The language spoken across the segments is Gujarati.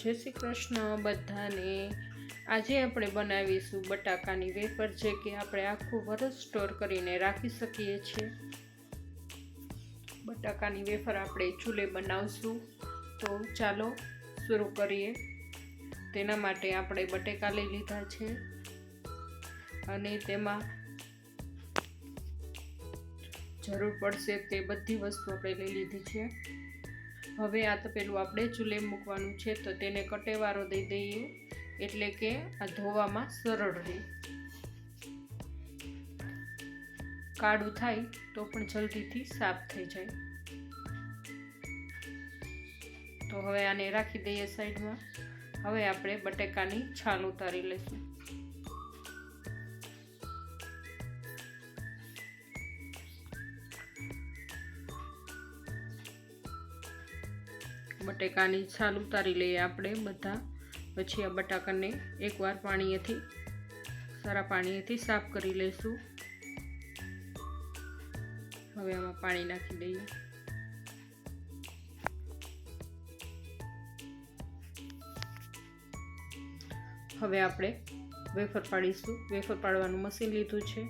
જય શ્રી કૃષ્ણ બધાને। આજે આપણે બનાવીશું બટાકાની વેફર, જે કે આપણે આખું વરસ સ્ટોર કરીને રાખી શકીએ છીએ। બટાકાની વેફર આપણે ચૂલે બનાવશું, તો ચાલો શરૂ કરીએ। તેના માટે આપણે બટેકા લઈ લીધા છે અને તેમાં જરૂર પડશે તે બધી વસ્તુ આપણે લઈ લીધી છે। હવે આ તપેલું આપણે ચૂલે મૂકવાનું છે, તો તેને કટેવારો દઈ દઈએ, એટલે કે આ ધોવામાં સરળ રહે। કાળું થાય તો પણ જલ્દીથી સાફ થઈ જાય। તો હવે આને રાખી દઈએ સાઈડમાં। હવે આપણે બટેકાની છાલ ઉતારી લઈશું। બટેકાની છાલ ઉતારી લઈએ આપણે બધા। પછી આ બટાકાને એકવાર સારા પાણીથી સાફ કરી લઈશું। હવે આમાં પાણી નાખી દઈએ। હવે આપણે વેફર પાડીશું। વેફર પાડવાનું મશીન લીધું છે।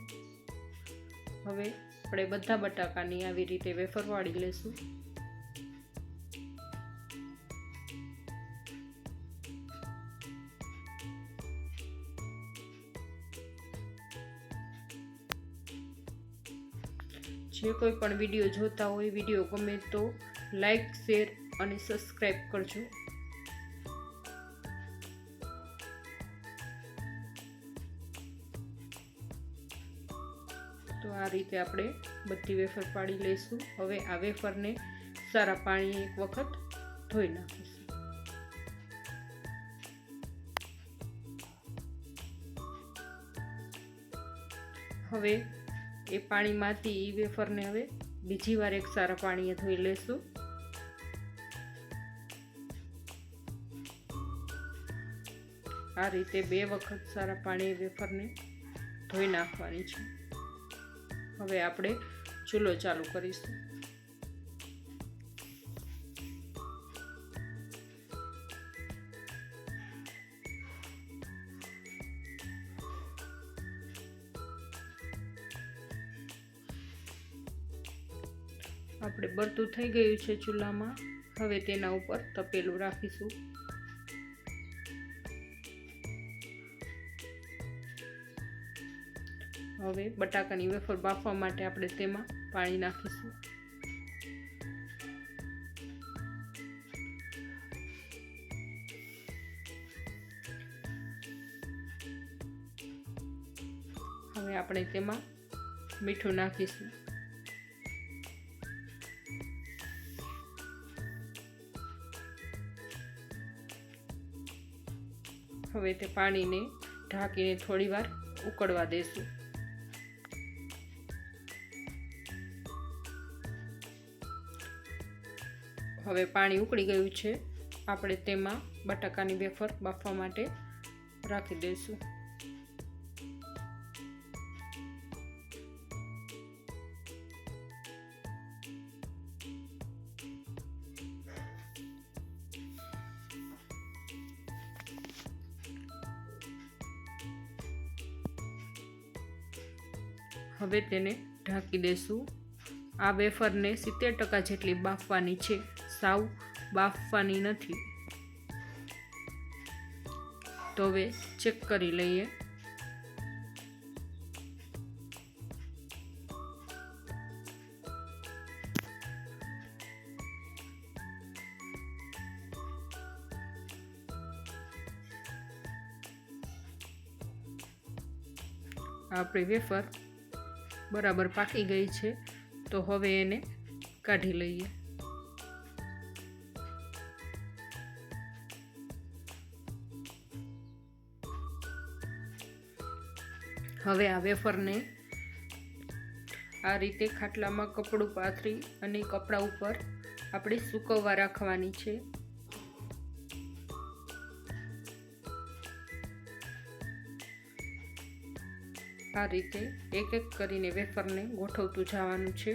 હવે આપણે બધા બટાકાની આવી રીતે વેફર પાડી લઈશું। જે કોઈ પણ વિડીયો જોતા હોય, વિડીયો ગમે તો લાઈક, શેર અને સબસ્ક્રાઈબ કરજો। તો આ રીતે આપણે બધી વેફર પાડી લઈશું। હવે આ વેફરને સારા પાણીએ એક વખત ધોઈ નાખીશું। હવે એ પાણીમાંથી વેફરને હવે બીજી વાર એક સારા પાણીએ ધોઈ લઈશું। આ રીતે 2 વખત સારા પાણી વેફરને ધોઈ નાખવાની છે। હવે આપણે ચૂલો ચાલુ કરીશું। આપણે બળતું થઈ ગયું છે ચૂલામાં। હવે તેના ઉપર તપેલું રાખીશું। હવે બટાકાની વેફર બાફવા માટે આપણે તેમાં પાણી નાખીશું। હવે આપણે તેમાં મીઠું નાખીશું। હવે તે પાણીને ઢાંકીને થોડી વાર ઉકળવા દેશું। હવે પાણી ઉકળી ગયું છે। આપણે તેમાં બટાકાની વેફર બાફવા માટે રાખી દઈશું। હવે તેને ઢાંકી દઈશું। આ વેફરને 70% જેટલી બાફવાની છે, સાવ બાફવાની નથી। તો હવે ચેક કરી લઈએ। આપણી વેફર બરાબર પાકી ગઈ છે, તો હવે એને કાઢી લઈએ। હવે આ વેફરને આ રીતે ખાટલામાં કપડું પાથરી અને કપડા ઉપર આપણે સૂકવવા રાખવાની છે। આ રીતે એક એક કરીને વેફરને ગોઠવતું જવાનું છે।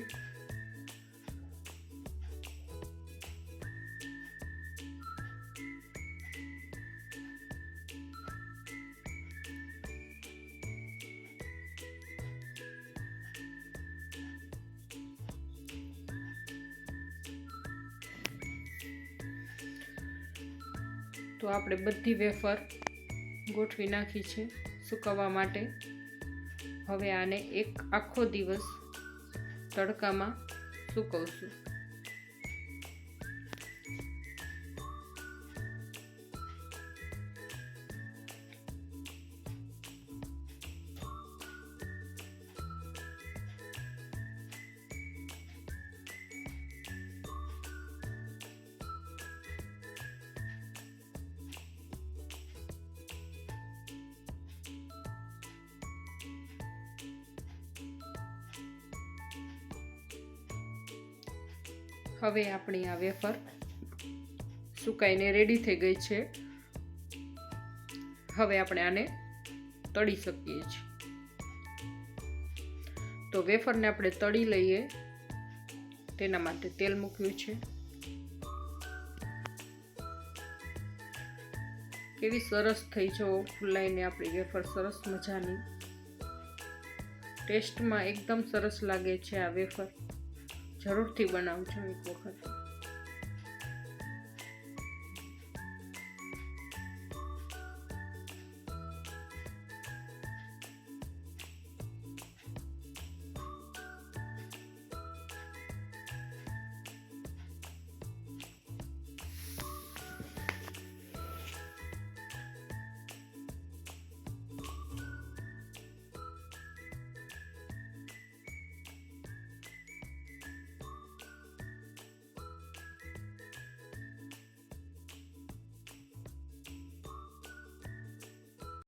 તો આપણે બધી વેફર ગોઠવી નાખી છે સૂકવવા માટે. હવે આને એક આખો દિવસ તડકામાં સૂકવશું. હવે આપણી આ વેફર સુકાઈને રેડી થઈ ગઈ છે. હવે આપણે આને તળી શકીએ છીએ. તો વેફરને આપણે તળી લઈએ તેના માટે તેલ મૂક્યું છે. કેવી સરસ થઈ જો ફૂલાઈને આપણી વેફર સરસ મજાની. ટેસ્ટમાં એકદમ સરસ લાગે છે આ વેફર. જરૂરથી બનાવજો એક વખત.